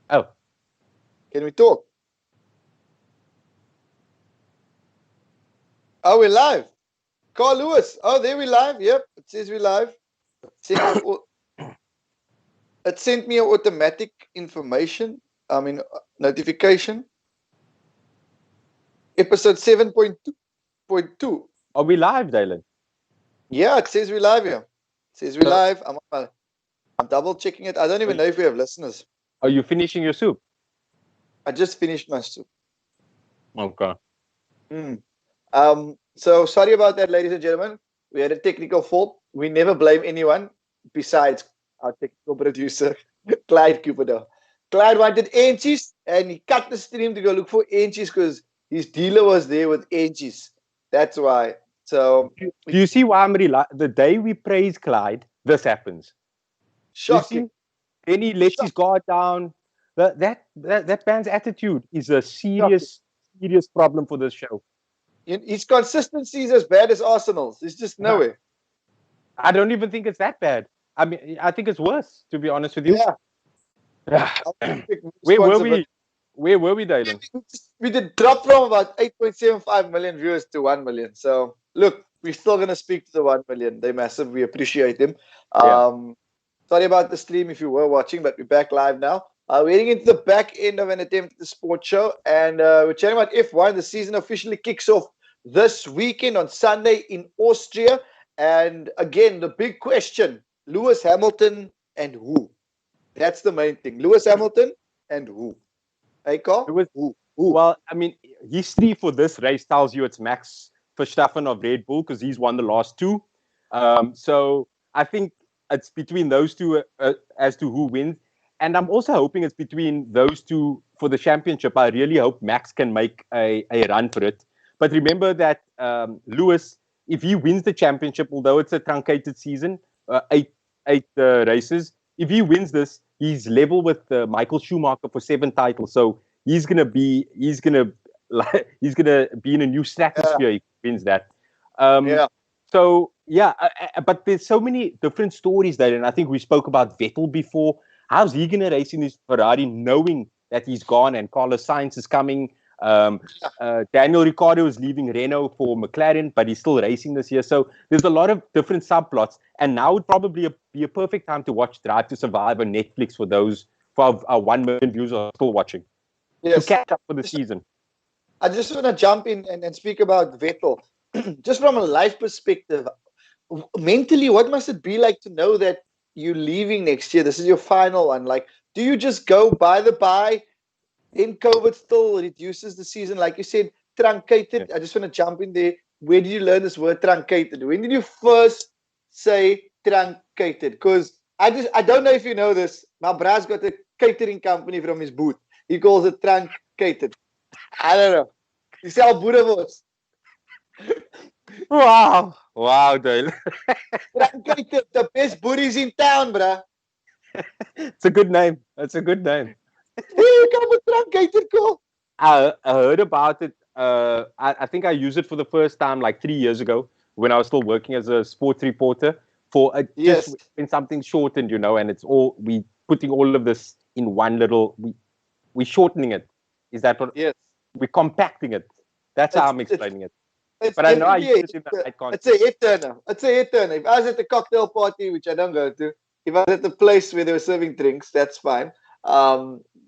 Oh, Can we talk? Oh, we're live. Carl Lewis. Oh, there we live. Yep, it says we live. Sent me, it sent me an automatic information. I mean, notification. Episode 7.2. are we live, Dylan? Yeah, it says we live here. It says we live. I'm double checking it. I don't even know if we have listeners. Are you finishing your soup? I just finished my soup. Okay. So sorry about that, ladies and gentlemen. We had a technical fault. We never blame anyone besides our technical producer, Clyde Cupido. Clyde wanted inches and he cut the stream to go look for inches because his dealer was there with inches. That's why. So Do you see why I'm the day we praise Clyde, this happens. shocking. You see? Then he lets his guard down. That man's attitude is a serious problem for this show. His consistency is as bad as Arsenal's. It's just nowhere. I don't even think it's that bad. I mean, I think it's worse, to be honest with you. Yeah. Where were we? Where were we, Dylan? We did drop from about 8.75 million viewers to 1 million. So, look, we're still going to speak to the 1 million. They're massive. We appreciate them. Sorry about the stream if you were watching, but we're back live now. We're heading into the back end of an attempt at the sports show. And we're chatting about F1. The season officially kicks off this weekend on Sunday in Austria. And again, the big question, Lewis Hamilton and who? That's the main thing. Lewis Hamilton and who? Hey, Carl? Who? Well, I mean, history for this race tells you it's Max Verstappen of Red Bull because he's won the last two. So I think it's between those two as to who wins. And I'm also hoping it's between those two for the championship. I really hope Max can make a run for it. But remember that Lewis, if he wins the championship, although it's a truncated season, eight races, if he wins this, he's level with Michael Schumacher for 7 titles. So he's gonna be in a new stratosphere if he wins that. So yeah, but there's so many different stories there, and I think we spoke about Vettel before. How's he gonna race in his Ferrari, knowing that he's gone and Carlos Sainz is coming? Daniel Ricciardo is leaving Renault for McLaren, but he's still racing this year. So there's a lot of different subplots, and now would probably be a perfect time to watch Drive to Survive on Netflix for our 1 million viewers are still watching. Yes. To catch up for the season. I just want to jump in and speak about Vettel. Just from a life perspective, mentally, what must it be like to know that you're leaving next year? This is your final one. Like, do you just go by the by? Then COVID still reduces the season. Like you said, truncated. Yeah. I just want to jump in there. Where did you learn this word truncated? When did you first say truncated? Because I don't know if you know this. My bra's got a catering company from his booth. He calls it truncated. I don't know. You sell boerewors. Wow, Dale. Truncated, the best booties in town, bruh. It's a good name. That's a good name. Where you come with truncated, Cole? I heard about it. I think I used it for the first time like 3 years ago when I was still working as a sports reporter for just when something's shortened, and it's all we putting all of this in one little. We shortening it. Is that what? Yes. We're compacting it. That's how I'm explaining it. But I know I use it in the right context. It's a head turner. It's a head turner. If I was at a cocktail party, which I don't go to, if I was at the place where they were serving drinks, that's fine.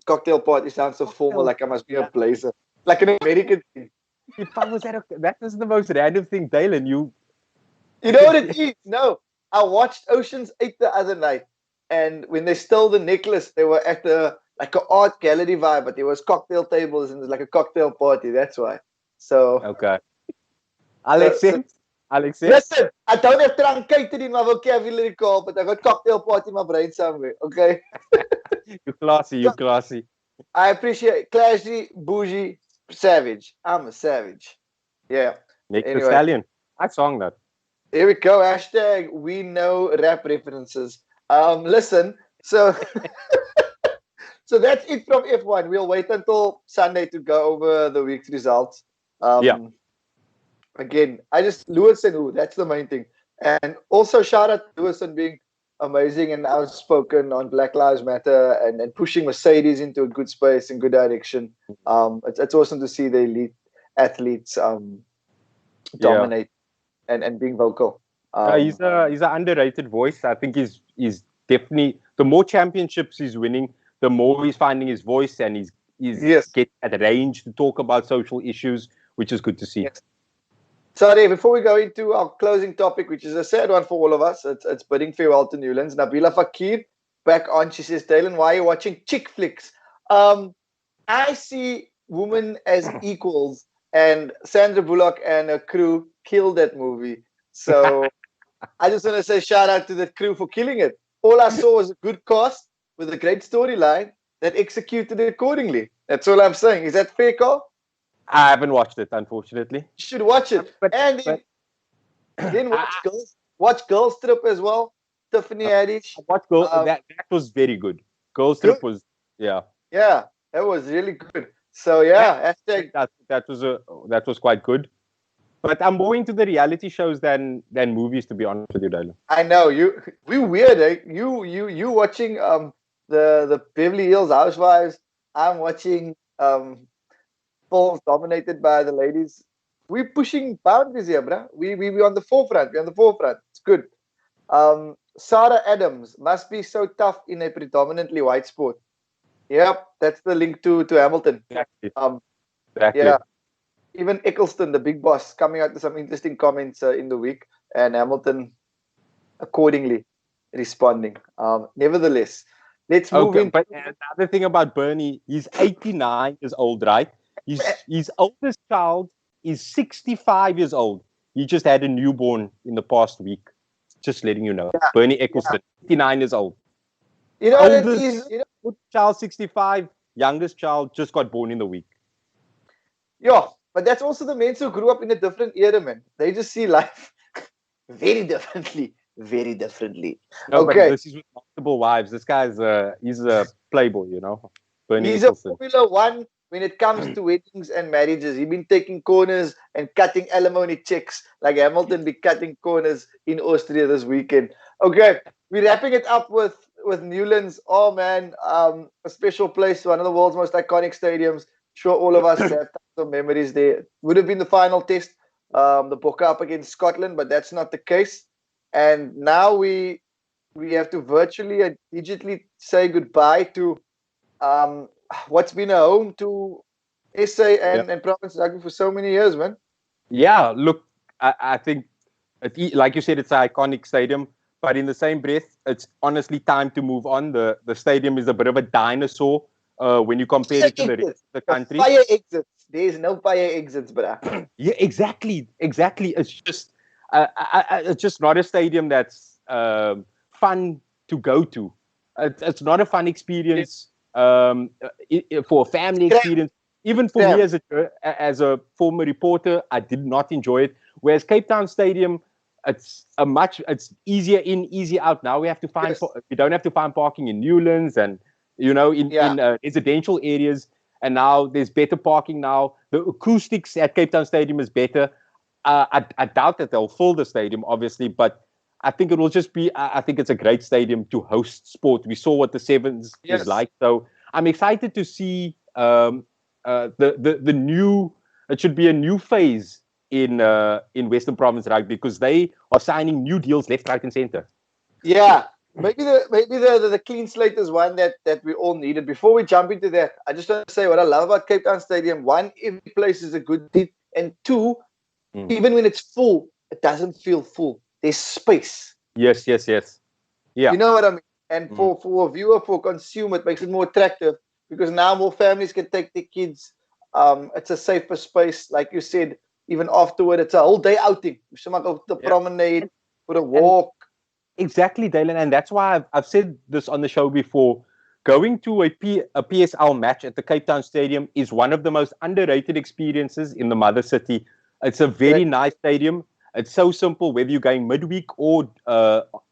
Cocktail party sounds so formal, like I must be a blazer, like an American thing. If I was that is the most random thing, Dylan. You know what it is? No, I watched Ocean's 8 the other night, and when they stole the necklace, they were at like an art gallery vibe, but there was cocktail tables and it was like a cocktail party. That's why. So okay, Alex. Listen, I don't have truncated in my vocabulary, Call, but I got cocktail party in my brain somewhere. Okay. You classy. I appreciate classy, bougie, savage. I'm a savage. Yeah. Nick the Stallion. I song that. Here we go. Hashtag we know rap references. Listen, so so that's it from F1. We'll wait until Sunday to go over the week's results. Again, Lewis and who, that's the main thing. And also shout out to Lewis on being amazing and outspoken on Black Lives Matter and pushing Mercedes into a good space and good direction. It's awesome to see the elite athletes Yeah. dominate and being vocal. He's an underrated voice. I think he's definitely, the more championships he's winning, the more he's finding his voice, and he's Yes. get at range to talk about social issues, which is good to see. Yes. Sorry, before we go into our closing topic, which is a sad one for all of us, it's bidding farewell to Newlands. Nabila Fakir back on. She says, Dalen, why are you watching chick flicks? I see women as equals, and Sandra Bullock and her crew killed that movie. So I just want to say shout out to the crew for killing it. All I saw was a good cast with a great storyline that executed it accordingly. That's all I'm saying. Is that fair, Carl? I haven't watched it, unfortunately. You should watch it. And then watch Girls Trip as well. Tiffany Haddish. That was very good. Girls Trip was yeah, that was really good. So yeah, that was quite good. But I'm more into the reality shows than movies, to be honest with you, Dylan. I know we weird. Eh? You watching the Beverly Hills Housewives. I'm watching films dominated by the ladies. We're pushing boundaries here, bruh. We on the forefront. We're on the forefront. It's good. Sarah Adams must be so tough in a predominantly white sport. Yep, that's the link to Hamilton. Exactly. Exactly. Yeah. Even Eccleston, the big boss, coming out with some interesting comments in the week, and Hamilton accordingly responding. Nevertheless, let's move in. But another thing about Bernie, he's 89 years old, right? His oldest child is 65 years old. He just had a newborn in the past week. Just letting you know. Yeah. Bernie Eccleston, 89 years old. You know, oldest child 65, youngest child just got born in the week. Yeah, but that's also the men who grew up in a different era, man. They just see life very differently. Very differently. No, okay. But this is with multiple wives. This guy's he's a playboy, you know. Bernie he's Eccleston. A Formula One when it comes to weddings and marriages. He's been taking corners and cutting alimony checks like Hamilton be cutting corners in Austria this weekend. Okay, we're wrapping it up with Newlands. Oh man, a special place, one of the world's most iconic stadiums. Sure, all of us have some memories there. Would have been the final test, the Bokke up against Scotland, but that's not the case. And now we have to virtually and digitally say goodbye to what's been a home to SA and Province Rugby for so many years, man. Yeah, look, I think, like you said, it's an iconic stadium, but in the same breath, it's honestly time to move on. The stadium is a bit of a dinosaur when you compare it to the rest of the country. The fire exits. There's no fire exits, bruh. Yeah, exactly. It's just it's just not a stadium that's fun to go to. It's not a fun experience for a family experience. Even for me as a former reporter, I did not enjoy it. Whereas Cape Town Stadium, it's easier in, easier out. Now we have to find we don't have to find parking in Newlands and in residential areas. And now there's better parking now. The acoustics at Cape Town Stadium is better. I doubt that they'll fill the stadium, obviously, but I think it will just be. I think it's a great stadium to host sport. We saw what the Sevens is like, so I'm excited to see the new. It should be a new phase in Western Province Rugby because they are signing new deals left, right, and centre. Yeah. Maybe the clean slate is one that we all needed. Before we jump into that, I just want to say what I love about Cape Town Stadium. One, every place is a good team. And two, even when it's full, it doesn't feel full. There's space. Yes. Yeah. You know what I mean? And for a viewer, for a consumer, it makes it more attractive because now more families can take their kids. It's a safer space. Like you said, even afterward, it's a whole day outing. Someone go to the promenade, for a walk. Exactly, Dalen, and that's why I've said this on the show before. Going to a PSL match at the Cape Town Stadium is one of the most underrated experiences in the mother city. It's a very nice stadium. It's so simple, whether you're going midweek or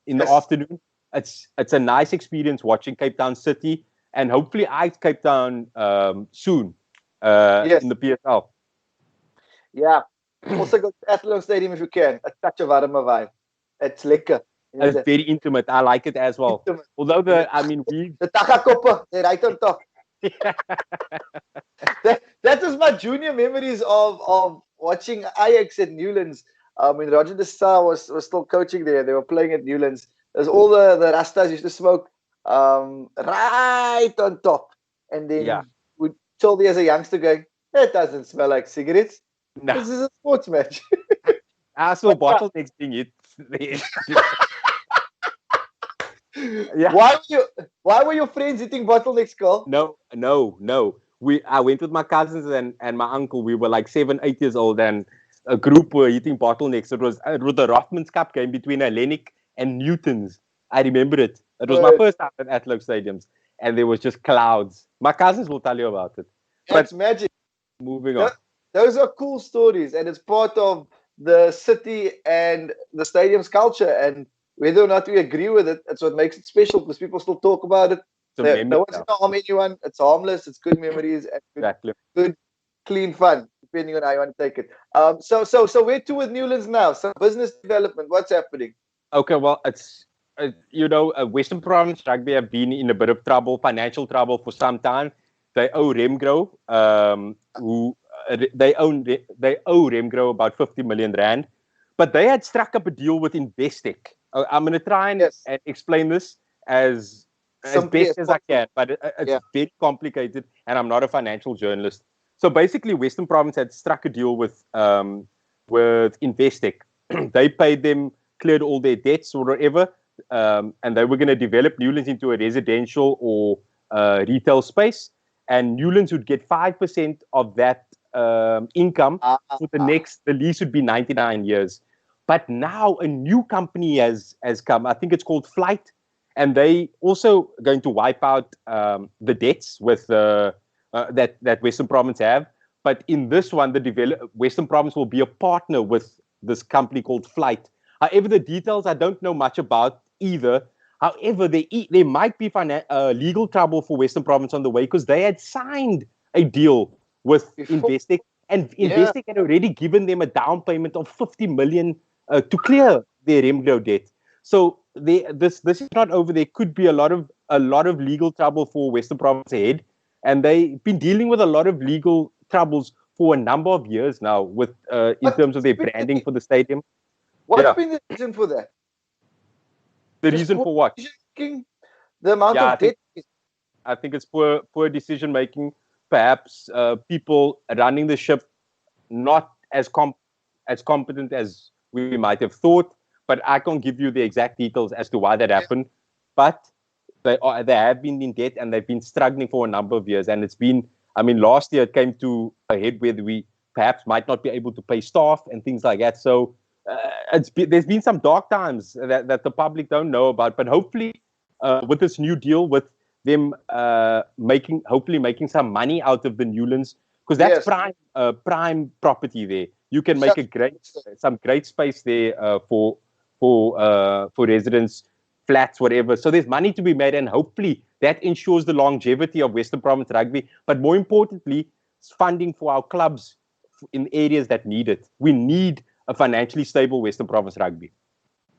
in the afternoon. It's a nice experience watching Cape Town City, and hopefully Cape Town soon in the PSL. Yeah. Also go to Athlone Stadium if you can. A touch of Arama vibe. It's lekker. It's very intimate. I like it as well. Intimate. Although we The takakopa, they're right on top. That was my junior memories of watching Ajax at Newlands. When Roger de Sá was still coaching there, they were playing at Newlands. There's all the Rastas used to smoke right on top. And yeah. then we told me as a youngster going, it doesn't smell like cigarettes. No, This is a sports match. I saw But yeah, bottlenecks being hit. Yeah. why were your friends eating bottlenecks, Carl? No. I went with my cousins and my uncle. We were like 7, 8 years old, and a group were eating bottlenecks. It was the Rothmans Cup game between Hellenic and Newtons. I remember it. It was my first time at Atlow Stadiums, and there was just clouds. My cousins will tell you about it. That's magic. Moving on. Those are cool stories, and it's part of the city and the stadium's culture. And whether or not we agree with it, that's what makes it special because people still talk about it. No one's going to harm anyone. It's harmless. It's good memories and good, clean fun, depending on how you want to take it. So where to with Newlands now? So business development. What's happening? Okay, well, it's Western Province Rugby have been in a bit of trouble, financial trouble for some time. They owe Remgro, they owe Remgro about 50 million rand, but they had struck up a deal with Investec. I'm going to try and explain this as best as I can, but it's very complicated, and I'm not a financial journalist. So basically, Western Province had struck a deal with Investec. They paid them, cleared all their debts or whatever, and they were going to develop Newlands into a residential or retail space, and Newlands would get 5% of that income for the lease would be 99 years. But now a new company has come. I think it's called Flight, and they also going to wipe out the debts with that Western Province have. But in this one, Western Province will be a partner with this company called Flight. However, the details I don't know much about either. However, there might be legal trouble for Western Province on the way because they had signed a deal with Investec, and Investec had already given them a down payment of 50 million to clear their Remgro debt. So this is not over. There could be a lot of legal trouble for Western Province ahead, and they've been dealing with a lot of legal troubles for a number of years now with in terms of their branding for the stadium. What's been the reason for that? The reason for what? The amount of debt. I think it's poor decision making. Perhaps people running the ship not as competent as we might have thought. But I can't give you the exact details as to why that happened. But they have been in debt and they've been struggling for a number of years. And it's been, last year it came to a head where we perhaps might not be able to pay staff and things like that. So there's been some dark times that the public don't know about. But hopefully, with this new deal, with them hopefully making some money out of the Newlands, because that's prime property there. You can make some great space there for residents, flats, whatever. So there's money to be made, and hopefully that ensures the longevity of Western Province Rugby. But more importantly, it's funding for our clubs in areas that need it. We need a financially stable Western Province Rugby.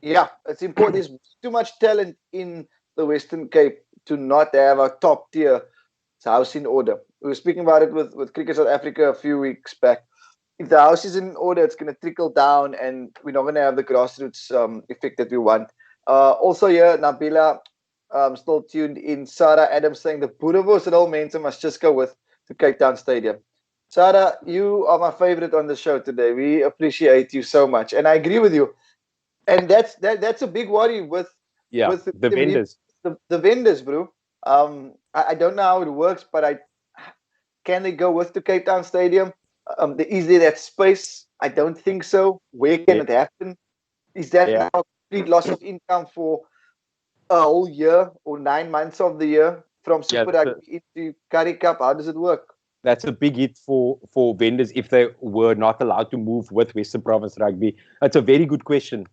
Yeah, it's important. There's too much talent in the Western Cape to not have a top tier house in order. We were speaking about it with Cricket South Africa a few weeks back. If the house is in order, it's going to trickle down, and we're not going to have the grassroots effect that we want. Also, here, Nabila, still tuned in. Sarah Adams saying the Boerewors and all mense must just go with to Cape Town Stadium. Sarah, you are my favorite on the show today. We appreciate you so much, and I agree with you. And that's a big worry with the vendors. The vendors, bro. I don't know how it works, but can they go with the Cape Town Stadium? Is there that space? I don't think so. Where can it happen? Is that now a complete loss of income for a whole year or 9 months of the year from Super Rugby into Currie Cup? How does it work? That's a big hit for vendors if they were not allowed to move with Western Province Rugby. That's a very good question.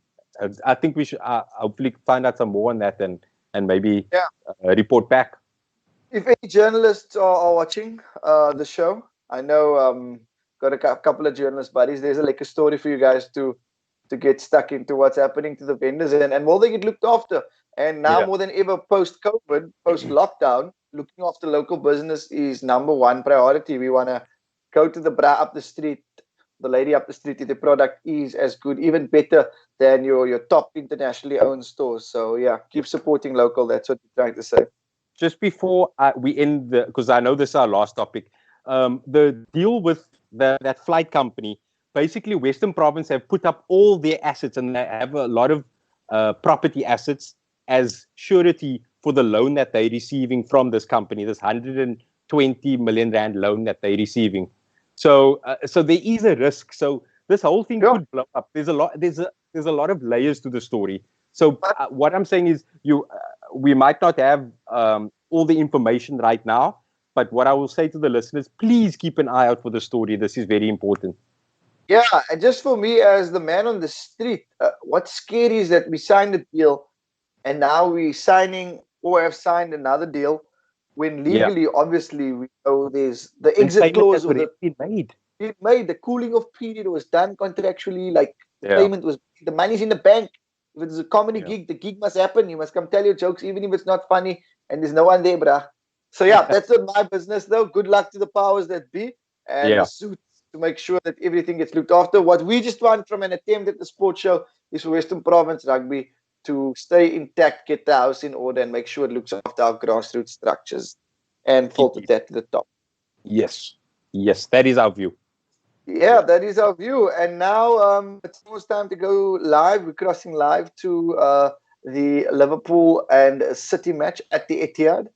I think we should hopefully find out some more on that and maybe report back. If any journalists are watching the show, I know got a couple of journalist buddies. There's a story for you guys to to get stuck into what's happening to the vendors, and will they get looked after? And now more than ever, post-COVID, post-lockdown, looking after local business is number one priority. We want to go to the bra up the street, the lady up the street, if the product is as good, even better than your top internationally owned stores. So yeah, keep supporting local. That's what we're trying to say. Just before we end, because I know this is our last topic, the deal with that flight company, basically Western Province have put up all their assets, and they have a lot of property assets as surety for the loan that they're receiving from this company, this 120 million rand loan that they're receiving. So there is a risk. So this whole thing could blow up. There's a lot of layers to the story. So what I'm saying is, we might not have all the information right now, but what I will say to the listeners, please keep an eye out for the story. This is very important. Yeah, and just for me as the man on the street, what's scary is that we signed a deal, and now we're signing or have signed another deal, when legally, obviously, we know there's the exit clause of the made. It made the cooling off period was done contractually. Like the payment was, the money's in the bank. If it's a comedy gig, the gig must happen. You must come tell your jokes, even if it's not funny, and there's no one there, bruh. So yeah, that's not my business though. Good luck to the powers that be and the suits to make sure that everything gets looked after. What we just want from an attempt at the sports show is for Western Province Rugby to stay intact, get the house in order, and make sure it looks after our grassroots structures and filter that to the top. Yes, that is our view. Yeah, that is our view. And now it's almost time to go live. We're crossing live to the Liverpool and City match at the Etihad.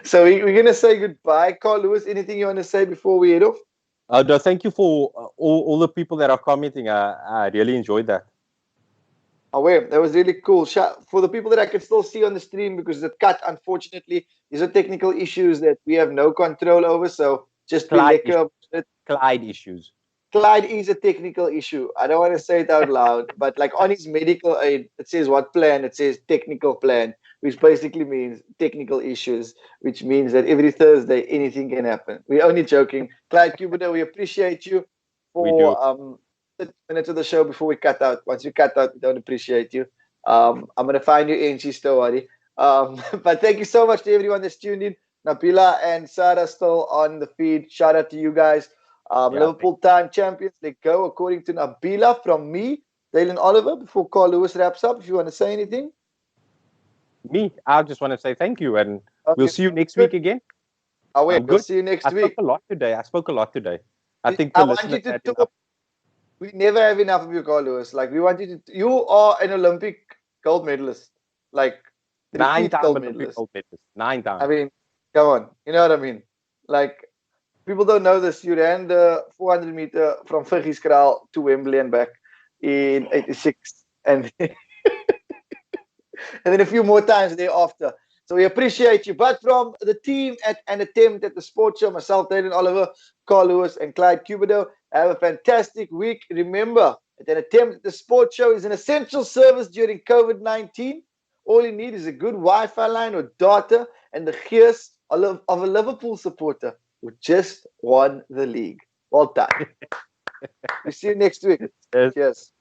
So we're going to say goodbye. Carl Lewis, anything you want to say before we head off? No, thank you for all the people that are commenting. I really enjoyed that. Oh, wait, that was really cool. For the people that I can still see on the stream, because the cut, unfortunately, these are technical issues that we have no control over. So just Clyde issues. Clyde is a technical issue. I don't want to say it out loud, but like on his medical aid, it says what plan? It says technical plan, which basically means technical issues, which means that every Thursday anything can happen. We're only joking. Clyde Cubido, we appreciate you for 30 minutes of the show before we cut out. Once we cut out, we don't appreciate you. I'm going to find you, Angie, still worry. But thank you so much to everyone that's tuned in. Nabila and Sarah still on the feed. Shout out to you guys. Liverpool time champions. They go according to Nabila. From me, Dalen Oliver. Before Carl Lewis wraps up, if you want to say anything. Me, I just want to say thank you, and we'll see you next week again. We'll see you next week. I spoke a lot today. I think I want you to talk. We never have enough of you, Carl Lewis. Like, we want you to. You are an Olympic gold medalist. Like, 9-time Olympic gold medalist. 9 times. I mean, come on. You know what I mean? Like, people don't know this. You ran the 400 meter from Vuggieskraal to Wembley and back in 86. And and then a few more times thereafter. So we appreciate you. But from the team at An Attempt at the Sports Show, myself, Dalen Oliver, Carl Lewis, and Clyde Cubido, have a fantastic week. Remember, An Attempt at the Sports Show is an essential service during COVID-19. All you need is a good Wi-Fi line or data and the gears of a Liverpool supporter who just won the league. Well done. We'll see you next week. Yes. Cheers.